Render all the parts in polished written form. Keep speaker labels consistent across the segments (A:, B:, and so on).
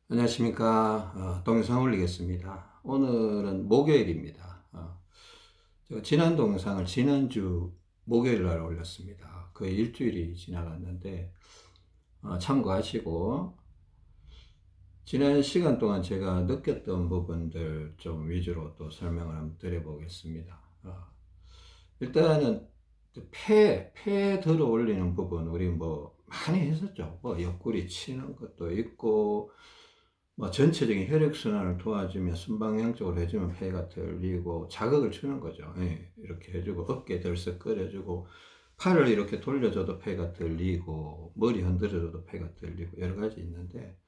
A: 안녕하십니까. 동영상 올리겠습니다. 오늘은 목요일입니다. 제가 지난 동영상을 지난주 목요일 날 올렸습니다. 거의 일주일이 지나갔는데, 참고하시고, 지난 시간 동안 제가 느꼈던 부분들 좀 위주로 또 설명을 한번 드려보겠습니다. 일단은, 폐 들어 올리는 부분, 우리 뭐 많이 했었죠. 뭐 옆구리 치는 것도 있고, 뭐 전체적인 혈액순환을 도와주며 순방향적으로 해주면 폐가 들리고 자극을 주는 거죠. 예, 이렇게 해주고 어깨 들썩 끌어주고 팔을 이렇게 돌려줘도 폐가 들리고 머리 흔들어줘도 폐가 들리고 여러 가지 있는데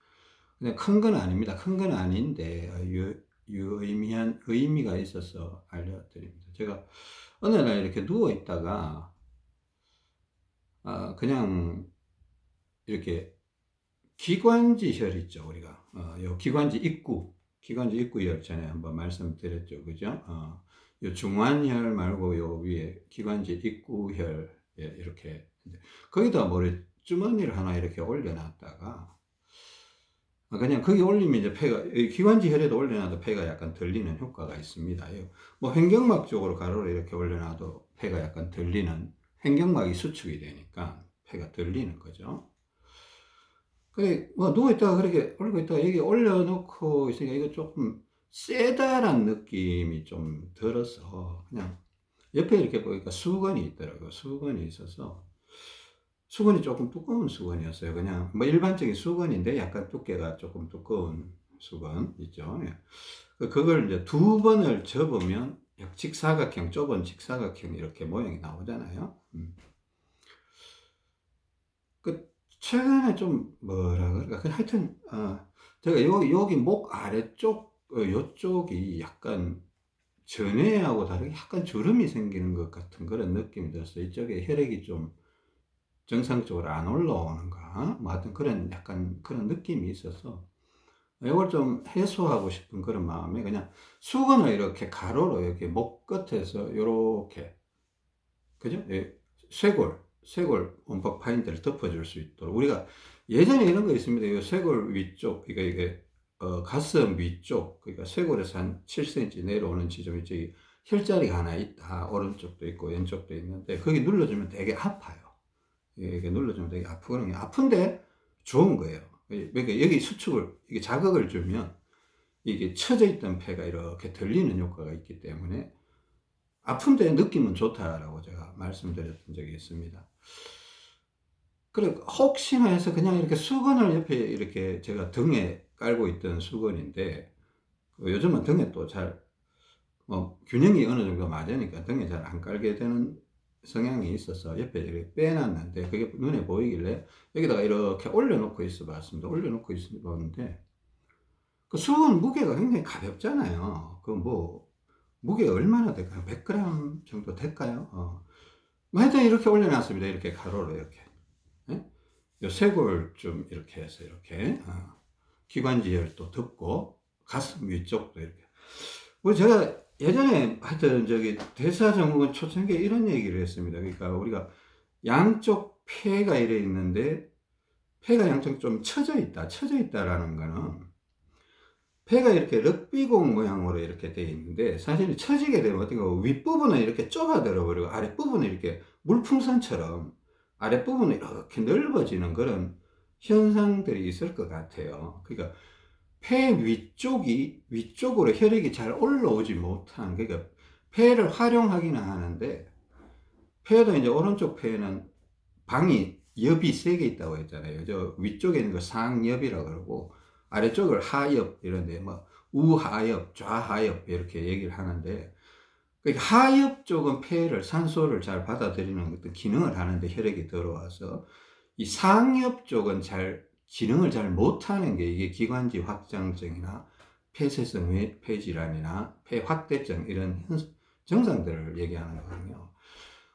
A: 그냥 큰 건 아닙니다. 큰 건 아닌데 유의미한 의미가 있어서 알려드립니다. 제가 어느 날 이렇게 누워 있다가 그냥 이렇게 기관지혈 있죠, 우리가. 요 기관지 입구혈 전에 한번 말씀드렸죠, 그죠? 요 중환혈 말고 요 위에 기관지 입구혈, 예, 이렇게. 거기다 뭐를 주머니를 하나 이렇게 올려놨다가, 그냥 거기 올리면 이제 폐가, 기관지 혈에도 올려놔도 폐가 약간 들리는 효과가 있습니다. 뭐 횡격막 쪽으로 가로로 이렇게 올려놔도 폐가 약간 들리는, 횡격막이 수축이 되니까 폐가 들리는 거죠. 뭐 누워있다가 그렇게 올리고 있다가 여기 올려놓고 있으니까 이거 조금 세다란 느낌이 좀 들어서 그냥 옆에 이렇게 보니까 수건이 있더라고요. 수건이 있어서 수건이 조금 두꺼운 수건이었어요. 그냥 뭐 일반적인 수건인데 약간 두께가 조금 두꺼운 수건 있죠. 예. 그걸 이제 두 번을 접으면 직사각형, 좁은 직사각형 이렇게 모양이 나오잖아요. 그 최근에 좀 뭐라 그럴까 하여튼 제가 여기 목 아래쪽 요쪽이 약간 전에하고 다르게 약간 주름이 생기는 것 같은 그런 느낌이 들었어요. 이쪽에 혈액이 좀 정상적으로 안 올라오는가 뭐 하여튼 그런 약간 그런 느낌이 있어서 이걸 좀 해소하고 싶은 그런 마음에 그냥 수건을 이렇게 가로로 이렇게 목 끝에서 이렇게 그죠? 예, 쇄골 원박 파인트를 덮어줄 수 있도록 우리가 예전에 이런 거 있습니다. 이 쇄골 위쪽, 그러니까 이게 가슴 위쪽, 그러니까 쇄골에서 한 7cm 내려오는 지점이 저기 혈자리가 하나 있다. 오른쪽도 있고 왼쪽도 있는데 거기 눌러주면 되게 아파요. 이게 눌러주면 되게 아프거든요. 아픈데 좋은 거예요. 그러니까 여기 수축을 이게 자극을 주면 이게 처져 있던 폐가 이렇게 들리는 효과가 있기 때문에 아픈데 느낌은 좋다라고 제가 말씀드렸던 적이 있습니다. 그래, 혹시나 해서 그냥 이렇게 수건을 옆에 이렇게 제가 등에 깔고 있던 수건인데, 요즘은 등에 또 잘, 뭐, 균형이 어느 정도 맞으니까 등에 잘 안 깔게 되는 성향이 있어서 옆에 이렇게 빼놨는데, 그게 눈에 보이길래 여기다가 이렇게 올려놓고 있어 봤습니다. 올려놓고 있어 봤는데, 그 수건 무게가 굉장히 가볍잖아요. 그 뭐, 무게 얼마나 될까요? 100g 정도 될까요? 뭐 하여튼 이렇게 올려놨습니다. 이렇게 가로로 이렇게. 예? 요 쇄골 좀 이렇게 해서 이렇게 기관지혈도 덮고 가슴 위쪽도 이렇게. 뭐 제가 예전에 하여튼 저기 대사증후군 초창기에 이런 얘기를 했습니다. 그러니까 우리가 양쪽 폐가 이래 있는데 폐가 양쪽 좀 처져 있다. 처져 있다라는 거는 폐가 이렇게 럭비공 모양으로 이렇게 되어 있는데 사실 처지게 되면 어떻게 윗부분은 이렇게 좁아들어 버리고 아랫부분은 이렇게 물풍선처럼 아랫부분은 이렇게 넓어지는 그런 현상들이 있을 것 같아요. 그러니까 폐 위쪽이 위쪽으로 혈액이 잘 올라오지 못한 그러니까 폐를 활용하기는 하는데 폐도 이제 오른쪽 폐는 방이 옆이 세 개 있다고 했잖아요. 저 위쪽에 있는 거 상엽이라고 그러고 아래쪽을 하엽 이런데 뭐 우하엽, 좌하엽 이렇게 얘기를 하는데 그러니까 하엽 쪽은 폐를 산소를 잘 받아들이는 어떤 기능을 하는데 혈액이 들어와서 이 상엽 쪽은 잘 기능을 잘 못하는 게 이게 기관지 확장증이나 폐쇄성 폐질환이나 폐확대증 이런 증상들을 얘기하는 거거든요.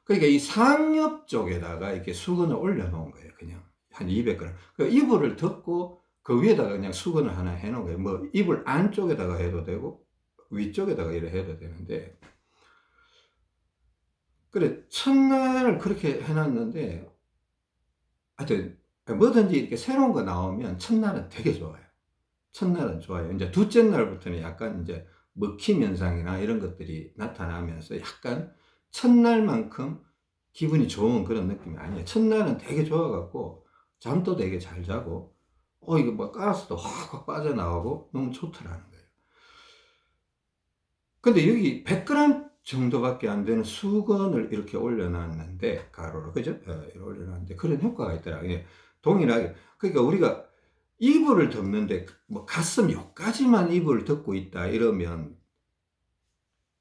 A: 그러니까 이 상엽 쪽에다가 이렇게 수건을 올려놓은 거예요. 그냥 한 200g. 그 이불을 덮고 그 위에다가 그냥 수건을 하나 해놓은 거예요. 뭐 이불 안쪽에다가 해도 되고 위쪽에다가 이래 해도 되는데 그래 첫날 그렇게 해놨는데 하여튼 뭐든지 이렇게 새로운 거 나오면 첫날은 되게 좋아요. 첫날은 좋아요. 이제 둘째 날부터는 약간 이제 먹힘 현상이나 이런 것들이 나타나면서 약간 첫날만큼 기분이 좋은 그런 느낌이 아니에요. 첫날은 되게 좋아갖고 잠도 되게 잘 자고 이거 뭐 가스도 확 빠져나가고 너무 좋더라는 거예요. 근데 여기 100g 정도밖에 안 되는 수건을 이렇게 올려놨는데 가로로 그죠? 이렇게 올려놨는데 그런 효과가 있더라고요. 예, 동일하게. 그러니까 우리가 이불을 덮는데 뭐 가슴 여기까지만 이불을 덮고 있다 이러면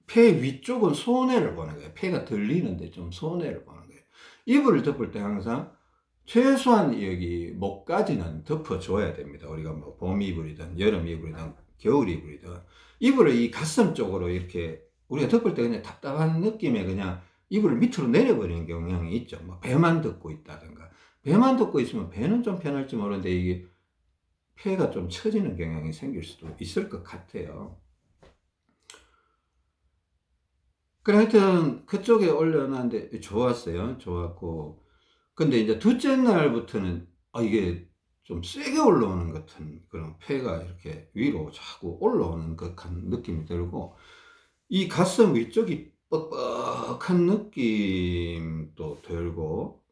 A: 폐 위쪽은 손해를 보는 거예요. 폐가 들리는데 좀 손해를 보는 거예요. 이불을 덮을 때 항상 최소한 여기 목까지는 덮어줘야 됩니다. 우리가 뭐 봄 이불이든 여름 이불이든 겨울 이불이든 이불을 이 가슴 쪽으로 이렇게 우리가 덮을 때 그냥 답답한 느낌에 그냥 이불을 밑으로 내려버리는 경향이 있죠. 뭐 배만 덮고 있다든가 배만 덮고 있으면 배는 좀 편할지 모르는데 이게 폐가 좀 처지는 경향이 생길 수도 있을 것 같아요. 그래, 하여튼, 그쪽에 올려놨는데, 좋았어요. 좋았고. 근데 이제 둘째 날부터는, 이게 좀 세게 올라오는 것 같은 그런 폐가 이렇게 위로 자꾸 올라오는 것 같은 느낌이 들고, 이 가슴 위쪽이 뻑뻑한 느낌도 들고,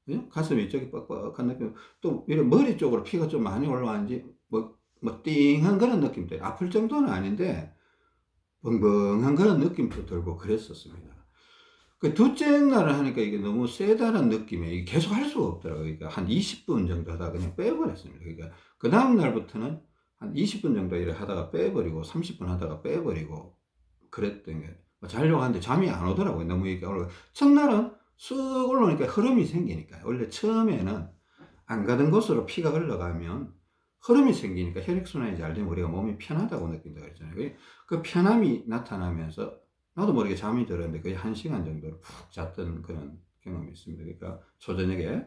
A: 예? 가슴 위쪽이 뻑뻑한 느낌, 또, 이런 머리 쪽으로 피가 좀 많이 올라왔는지, 띵한 그런 느낌도, 아플 정도는 아닌데, 벙벙한 그런 느낌도 들고 그랬었습니다. 그 둘째 날을 하니까 이게 너무 세다는 느낌에 이게 계속 할 수가 없더라고요. 그러니까 한 20분 정도 하다가 그냥 빼버렸습니다. 그러니까 그 다음 날부터는 한 20분 정도 이렇게 하다가 빼버리고 30분 하다가 빼버리고 그랬던 게 자려고 하는데 잠이 안 오더라고요. 너무 이렇게 올라. 첫날은 쑥 올라오니까 흐름이 생기니까요. 원래 처음에는 안 가던 곳으로 피가 흘러가면 흐름이 생기니까 혈액순환이 잘 되면 우리가 몸이 편하다고 느낀다 그랬잖아요. 그 편함이 나타나면서 나도 모르게 잠이 들었는데 거의 1시간 정도를 푹 잤던 그런 경험이 있습니다. 그러니까 초저녁에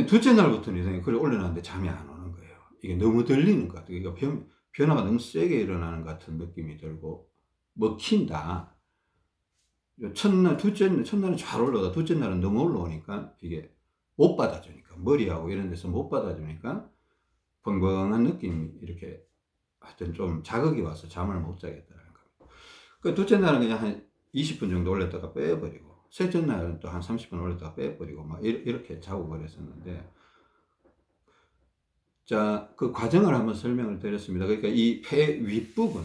A: 둘째 날부터는 이상하게 글을 올려놨는데 잠이 안 오는 거예요. 이게 너무 들리는 것 같아요. 그러니까 변화가 너무 세게 일어나는 것 같은 느낌이 들고 먹힌다. 첫날은 잘 올라가 둘째 날은 너무 올라오니까 이게 못 받아주니까 머리하고 이런 데서 못 받아주니까 벙벙한 느낌이 이렇게 하여튼 좀 자극이 와서 잠을 못 자겠더라는 겁니다. 그 둘째 날은 그냥 한 20분 정도 올렸다가 빼버리고 셋째 날은 또 한 30분 올렸다가 빼버리고 막 이렇게 자고 그랬었는데 자, 그 과정을 한번 설명을 드렸습니다. 그러니까 이 폐 윗부분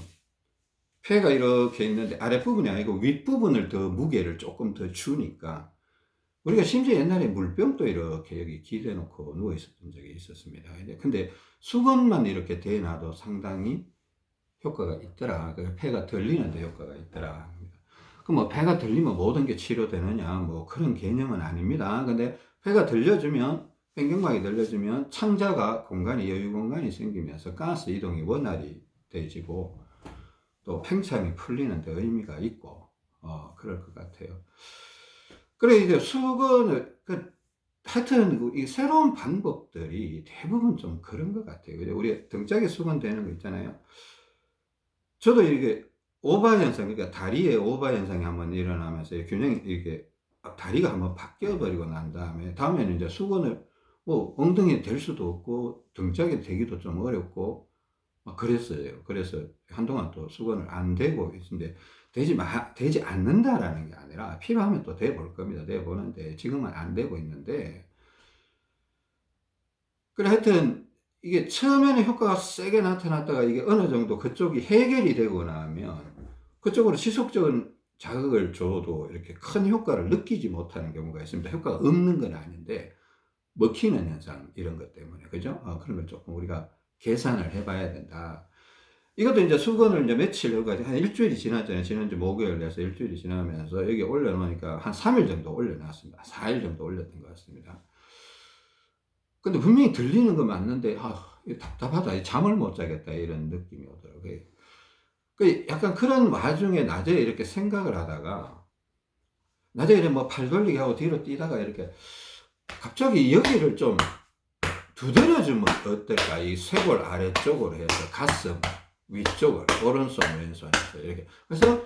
A: 폐가 이렇게 있는데 아랫부분이 아니고 윗부분을 더 무게를 조금 더 주니까 우리가 심지어 옛날에 물병도 이렇게 여기 기대 놓고 누워 있었던 적이 있었습니다. 근데 수건만 이렇게 대놔도 상당히 효과가 있더라. 그 폐가 들리는데 효과가 있더라. 그럼 뭐 폐가 들리면 모든 게 치료되느냐 뭐 그런 개념은 아닙니다. 근데 폐가 들려주면 횡격막이 들려주면 창자가 공간이 여유 공간이 생기면서 가스 이동이 원활히 되지고 또 팽창이 풀리는 데 의미가 있고 그럴 것 같아요. 그래 이제 수건을 하여튼 이 새로운 방법들이 대부분 좀 그런 것 같아요. 우리 등짝에 수건 되는 거 있잖아요. 저도 이게 오바 현상, 그러니까 다리에 오바 현상이 한번 일어나면서 균형이 이렇게 다리가 한번 바뀌어 버리고 난 다음에는 이제 수건을 뭐 엉덩이에 댈 수도 없고 등짝에 대기도 좀 어렵고 막 그랬어요. 그래서 한동안 또 수건을 안 대고 있는데 되지 않는다라는 게 아니라 필요하면 또 대볼 겁니다. 대보는데 지금은 안 되고 있는데 그래 하여튼 이게 처음에는 효과가 세게 나타났다가 이게 어느 정도 그쪽이 해결이 되고 나면 그쪽으로 지속적인 자극을 줘도 이렇게 큰 효과를 느끼지 못하는 경우가 있습니다. 효과가 없는 건 아닌데 먹히는 현상 이런 것 때문에 그죠? 그런 걸 조금 우리가 계산을 해봐야 된다. 이것도 이제 수건을 이제 며칠 한 일주일이 지났잖아요. 지난주 목요일에서 일주일이 지나면서 여기 올려놓으니까 한 3일 정도 올려놨습니다. 4일 정도 올렸던 것 같습니다. 근데 분명히 들리는 거 맞는데 이거 답답하다. 잠을 못 자겠다 이런 느낌이 오더라고요. 그 약간 그런 와중에 낮에 이렇게 생각을 하다가 낮에 이렇게 뭐 팔 돌리기 하고 뒤로 뛰다가 이렇게 갑자기 여기를 좀 두드려주면 어떨까? 이 쇄골 아래쪽으로 해서 가슴 위쪽을 오른손 왼손 이렇게 그래서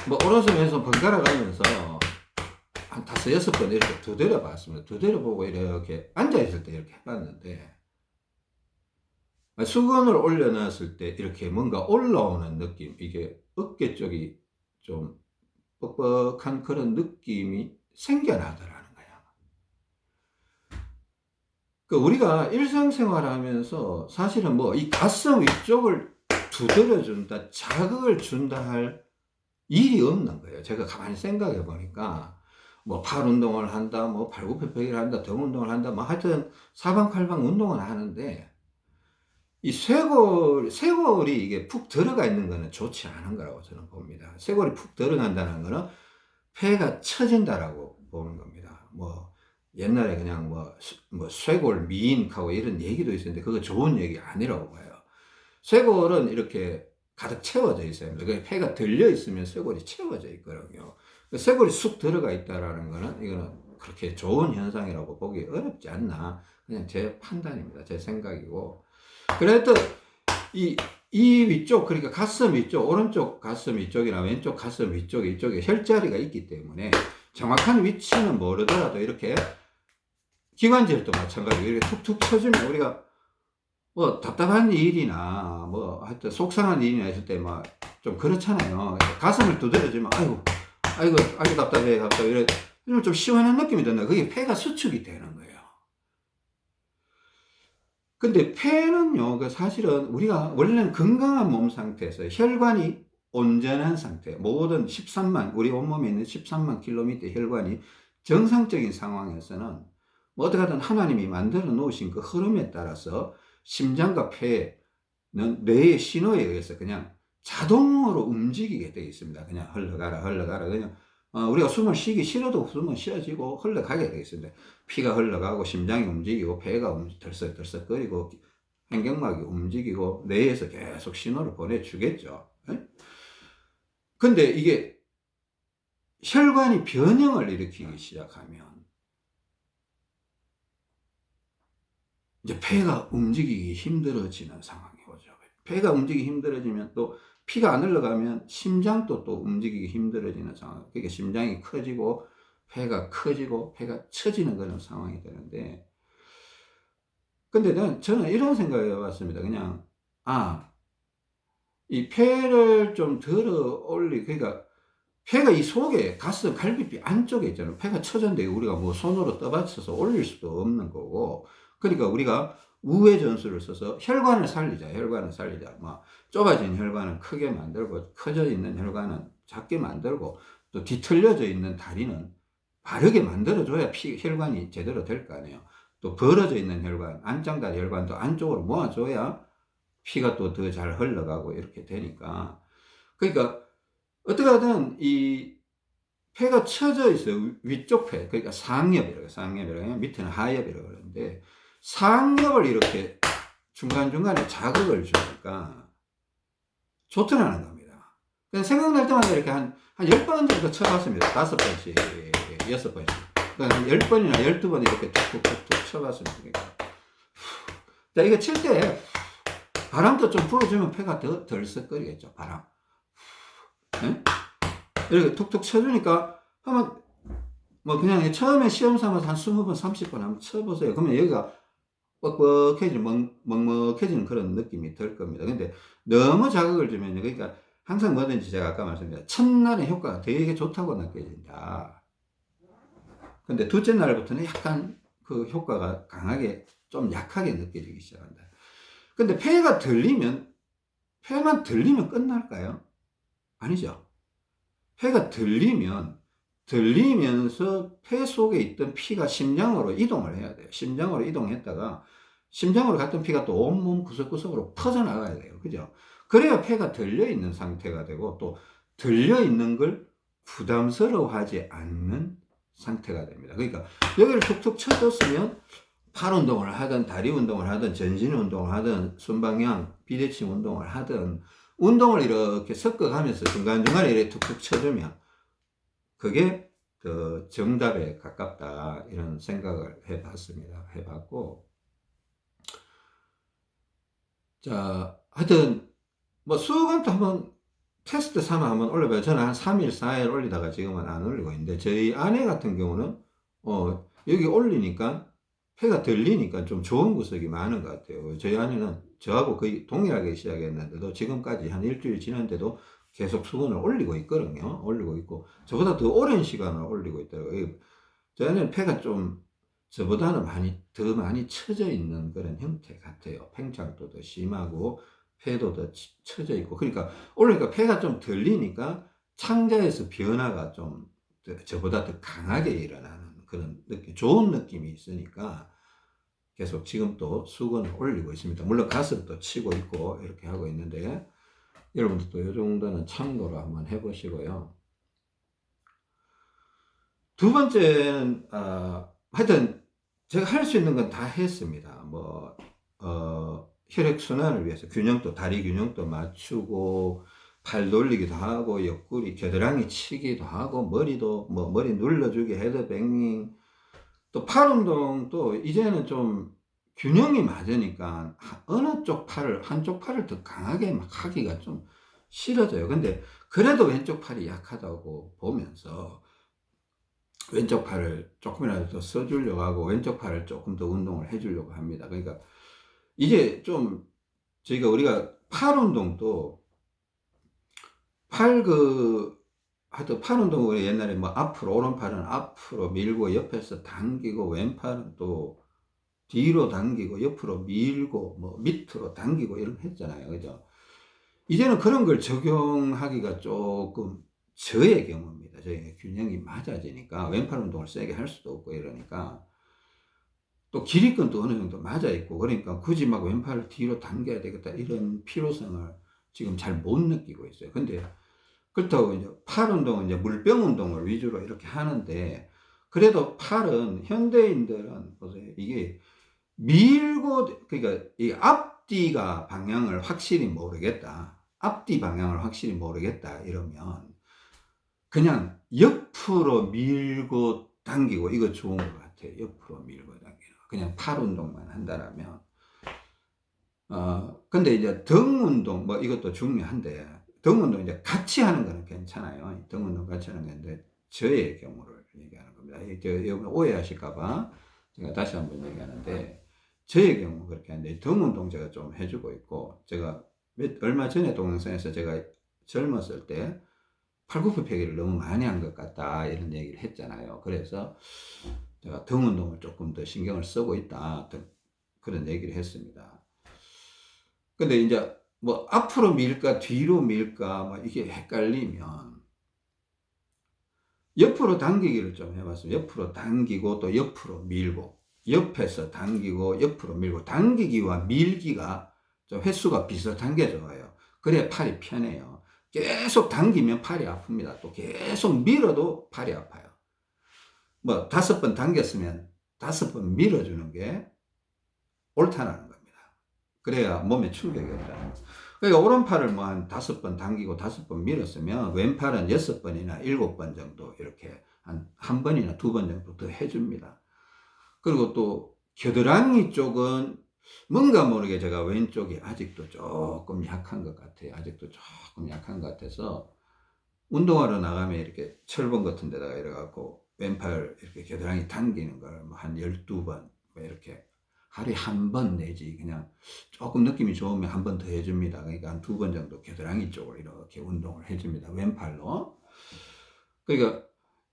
A: 뭐 오른손 왼손 번갈아 가면서 한 5-6번 이렇게 두드려 봤습니다. 두드려 보고 이렇게 앉아 있을 때 이렇게 해봤는데 수건을 올려놨을 때 이렇게 뭔가 올라오는 느낌, 이게 어깨 쪽이 좀 뻑뻑한 그런 느낌이 생겨나더라는 거야. 그 우리가 일상생활 하면서 사실은 뭐 이 가슴 위쪽을 두드려 준다, 자극을 준다 할 일이 없는 거예요. 제가 가만히 생각해 보니까 뭐 팔 운동을 한다, 뭐 팔굽혀펴기를 한다, 등 운동을 한다, 뭐 하여튼 사방팔방 운동을 하는데 이 쇄골이 이게 푹 들어가 있는 거는 좋지 않은 거라고 저는 봅니다. 쇄골이 푹 들어간다는 거는 폐가 처진다라고 보는 겁니다. 뭐 옛날에 그냥 뭐 쇄골 미인하고 이런 얘기도 있었는데 그거 좋은 얘기 아니라고 봐요. 쇄골은 이렇게 가득 채워져 있어요. 그 폐가 들려 있으면 쇄골이 채워져 있거든요. 쇄골이 쑥 들어가 있다라는 거는 이거는 그렇게 좋은 현상이라고 보기 어렵지 않나. 그냥 제 판단입니다. 제 생각이고. 그래도 이 위쪽, 그러니까 가슴 위쪽, 오른쪽 가슴 위쪽이나 왼쪽 가슴 위쪽에 이쪽에 혈자리가 있기 때문에 정확한 위치는 모르더라도 이렇게 기관지혈도 마찬가지고 이렇게 툭툭 쳐주면 우리가 뭐 답답한 일이나 뭐 하여튼 속상한 일이나 있을 때 막 좀 그렇잖아요. 가슴을 두드려주면 아이고 답답해 이러면 좀 시원한 느낌이 든다. 그게 폐가 수축이 되는 거예요. 근데 폐는요, 그 사실은 우리가 원래는 건강한 몸 상태에서 혈관이 온전한 상태, 모든 13만, 우리 온몸에 있는 13만 킬로미터 혈관이 정상적인 상황에서는 뭐 어떻게 하든 하나님이 만들어 놓으신 그 흐름에 따라서 심장과 폐는 뇌의 신호에 의해서 그냥 자동으로 움직이게 되어 있습니다. 그냥 흘러가라. 그냥 우리가 숨을 쉬기 싫어도 숨은 쉬어지고 흘러가게 되어 있습니다. 피가 흘러가고 심장이 움직이고 폐가 들썩들썩거리고 횡격막이 움직이고 뇌에서 계속 신호를 보내주겠죠. 근데 이게 혈관이 변형을 일으키기 시작하면 이제 폐가 움직이기 힘들어지는 상황이 오죠. 폐가 움직이기 힘들어지면 또 피가 안 흘러가면 심장도 또 움직이기 힘들어지는 상황. 그러니까 심장이 커지고 폐가 커지고 폐가 처지는 그런 상황이 되는데, 근데 저는 이런 생각을 해봤습니다. 그냥 이 폐를 좀 들어 그러니까 폐가 이 속에 가슴 갈비뼈 안쪽에 있잖아요. 폐가 처졌는데 우리가 뭐 손으로 떠받쳐서 올릴 수도 없는 거고, 그러니까 우리가 우회 전술을 써서 혈관을 살리자. 막 좁아진 혈관은 크게 만들고 커져 있는 혈관은 작게 만들고 또 뒤틀려져 있는 다리는 바르게 만들어줘야 혈관이 제대로 될 거 아니에요. 또 벌어져 있는 혈관, 안장다리 혈관도 안쪽으로 모아줘야 피가 또 더 잘 흘러가고 이렇게 되니까. 그러니까 어떻게 하든 이 폐가 쳐져 있어요. 위쪽 폐. 그러니까 상엽이라고 밑에는 하엽이라고 그러는데 상엽을 이렇게 중간중간에 자극을 주니까 좋더라는 겁니다. 그냥 생각날 때마다 이렇게 한 10번 정도 쳐봤습니다. 5번씩, 6번씩. 그러니까 한 10번이나 12번 이렇게 툭툭툭툭 쳐봤습니다. 자, 이거 칠 때 바람도 좀 불어주면 폐가 더 덜썩거리겠죠. 바람. 네? 이렇게 툭툭 쳐주니까 한번 뭐 그냥 처음에 시험 삼아서 한 20번, 30번 한번 쳐보세요. 그러면 여기가 먹먹해지는 그런 느낌이 들 겁니다. 근데 너무 자극을 주면, 그러니까 항상 뭐든지 제가 아까 말씀드린 첫날의 효과가 되게 좋다고 느껴진다. 근데 둘째 날부터는 약간 그 효과가 좀 약하게 느껴지기 시작한다. 근데 폐만 들리면 끝날까요? 아니죠. 폐가 들리면서 폐 속에 있던 피가 심장으로 이동을 해야 돼요. 심장으로 이동했다가 심장으로 갔던 피가 또 온몸 구석구석으로 퍼져나가야 돼요. 그죠? 그래야 폐가 들려있는 상태가 되고 또 들려있는 걸 부담스러워하지 않는 상태가 됩니다. 그러니까 여기를 툭툭 쳐줬으면 팔 운동을 하든 다리 운동을 하든 전신 운동을 하든 순방향 비대칭 운동을 하든 운동을 이렇게 섞어가면서 중간중간에 이렇게 툭툭 쳐주면 그게 그 정답에 가깝다, 이런 생각을 해봤고. 자, 하여튼 뭐 수감도 한번 테스트 삼아 한번 올려봐요. 저는 한 3일 4일 올리다가 지금은 안 올리고 있는데 저희 아내 같은 경우는 여기 올리니까 폐가 들리니까 좀 좋은 구석이 많은 것 같아요. 저희 아내는 저하고 거의 동일하게 시작했는데도 지금까지 한 일주일 지났는데도 계속 수건을 올리고 있거든요. 올리고 있고 저보다 더 오랜 시간을 올리고 있더라고요. 저희 아내는 폐가 좀 저보다는 더 많이 처져 있는 그런 형태 같아요. 팽창도 더 심하고 폐도 더 처져 있고 그러니까 올리니까 폐가 좀 들리니까 창자에서 변화가 좀 저보다 더 강하게 일어나는 그런 느낌, 좋은 느낌이 있으니까 계속 지금 또 수건을 올리고 있습니다. 물론 가슴도 치고 있고 이렇게 하고 있는데 여러분들도 이 정도는 참고로 한번 해보시고요. 두 번째는 하여튼 제가 할 수 있는 건 다 했습니다. 뭐 혈액순환을 위해서 균형도 다리 균형도 맞추고 팔 돌리기도 하고 옆구리 겨드랑이 치기도 하고 머리도 뭐 머리 눌러주기 헤드뱅잉 또 팔 운동도 이제는 좀 균형이 맞으니까 어느 쪽 팔을 한쪽 팔을 더 강하게 막 하기가 좀 싫어져요. 근데 그래도 왼쪽 팔이 약하다고 보면서 왼쪽 팔을 조금이라도 더 써주려고 하고 왼쪽 팔을 조금 더 운동을 해주려고 합니다. 그러니까 이제 좀 우리가 팔 운동도 하여튼 팔 운동을 옛날에 뭐 앞으로 오른팔은 앞으로 밀고 옆에서 당기고 왼팔은 또 뒤로 당기고 옆으로 밀고 뭐 밑으로 당기고 이런 거 했잖아요. 그죠? 이제는 그런 걸 적용하기가 조금 저의 경우입니다. 저의 균형이 맞아지니까 왼팔 운동을 세게 할 수도 없고 이러니까 또 기립근도 어느 정도 맞아 있고 그러니까 굳이 막 왼팔을 뒤로 당겨야 되겠다 이런 필요성을 지금 잘 못 느끼고 있어요. 근데 그렇다고 이제 팔 운동은 이제 물병 운동을 위주로 이렇게 하는데 그래도 팔은 현대인들은 보세요. 이게 밀고 그러니까 이 앞뒤가 방향을 확실히 모르겠다. 앞뒤 방향을 확실히 모르겠다 이러면 그냥 옆으로 밀고 당기고 이거 좋은 것 같아요. 옆으로 밀고 당기는 그냥 팔 운동만 한다라면 근데 이제 등 운동 뭐 이것도 중요한데 등 운동 이제 같이 하는 거는 괜찮아요. 등 운동 같이 하는 건데 저의 경우를 얘기하는 겁니다. 여러분 오해하실까봐 제가 다시 한번 얘기하는데 저의 경우 그렇게 하는데 등 운동 제가 좀 해주고 있고 제가 얼마 전에 동영상에서 제가 젊었을 때 팔굽혀펴기를 너무 많이 한 것 같다 이런 얘기를 했잖아요. 그래서 제가 등 운동을 조금 더 신경을 쓰고 있다 그런 얘기를 했습니다. 근데 이제 뭐 앞으로 밀까 뒤로 밀까 뭐 이게 헷갈리면 옆으로 당기기를 좀 해봤어요. 옆으로 당기고 또 옆으로 밀고 옆에서 당기고 옆으로 밀고 당기기와 밀기가 좀 횟수가 비슷한 게 좋아요. 그래야 팔이 편해요. 계속 당기면 팔이 아픕니다. 또 계속 밀어도 팔이 아파요. 뭐 5번 당겼으면 5번 밀어주는 게 옳다는 겁니다. 그래야 몸에 충격이 없다는 거. 그러니까 오른팔을 뭐 한 5번 당기고 5번 밀었으면 왼팔은 6번이나 7번 정도 이렇게 한 번이나 2번 정도 더 해줍니다. 그리고 또 겨드랑이 쪽은 뭔가 모르게 제가 왼쪽이 아직도 조금 약한 것 같아요. 아직도 조금 약한 것 같아서 운동하러 나가면 이렇게 철봉 같은 데다가 이래갖고 왼팔 이렇게 겨드랑이 당기는 걸 뭐 한 12번 뭐 이렇게 하루에 한 번 내지 그냥 조금 느낌이 좋으면 한 번 더 해줍니다. 그러니까 한 2번 정도 겨드랑이 쪽을 이렇게 운동을 해줍니다. 왼팔로. 그러니까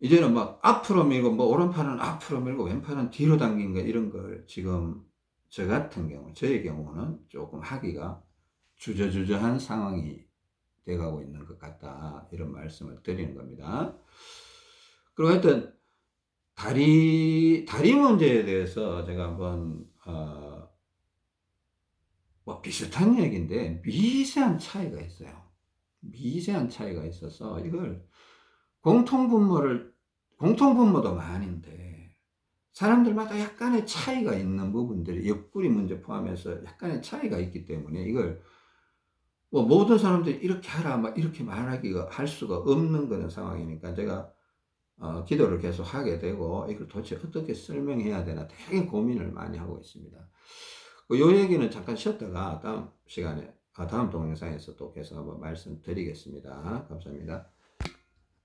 A: 이제는 막 앞으로 밀고 뭐 오른팔은 앞으로 밀고 왼팔은 뒤로 당긴 거 이런 걸 지금 저 같은 경우 저의 경우는 조금 하기가 주저주저한 상황이 돼가고 있는 것 같다 이런 말씀을 드리는 겁니다. 그리고 하여튼 다리 문제에 대해서 제가 한번 뭐 비슷한 얘기인데 미세한 차이가 있어요. 미세한 차이가 있어서 이걸 공통분모도 많은데 사람들마다 약간의 차이가 있는 부분들이 옆구리 문제 포함해서 약간의 차이가 있기 때문에 이걸 뭐 모든 사람들이 이렇게 하라 막 이렇게 말하기가 할 수가 없는 그런 상황이니까 제가 기도를 계속 하게 되고 이걸 도대체 어떻게 설명해야 되나 되게 고민을 많이 하고 있습니다. 요 얘기는 잠깐 쉬었다가 다음 시간에 다음 동영상에서 또 계속 한번 말씀드리겠습니다. 감사합니다.